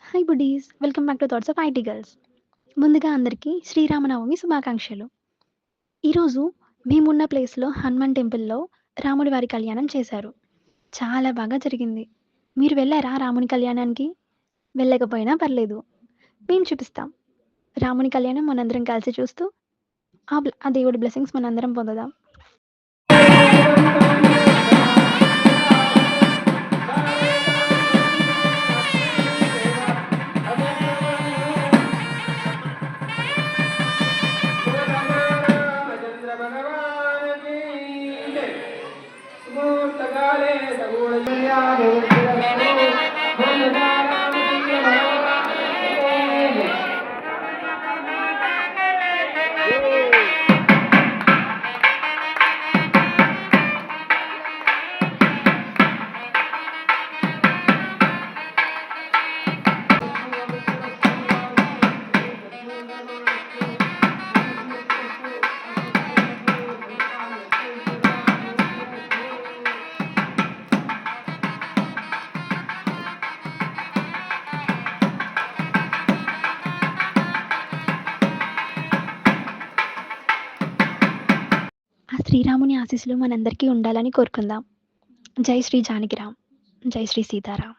Hi buddies! Welcome back to thoughts of IT girls. ముందుగా అందరికీ శ్రీరామనవమి శుభాకాంక్షలు. ఈరోజు మేమున్న ప్లేస్‌లో హనుమాన్ టెంపుల్‌లో రాముడి వారి కళ్యాణం చేశారు. చాలా బాగా జరిగింది. మీరు వెళ్లారా రాముని కళ్యాణానికి? వెళ్ళకపోయినా పర్లేదు. మేము చూపిస్తాం. రాముని కళ్యాణం మనందరం కలిసి చూస్తూ ఆ దేవుడి బ్లెస్సింగ్స్ మనందరం పొందుదాం. ఆ శ్రీరాముని ఆశీస్సులు మనందరికీ ఉండాలని కోరుకుందాం. జై శ్రీ జానకిరామ్. జై శ్రీ సీతారాం.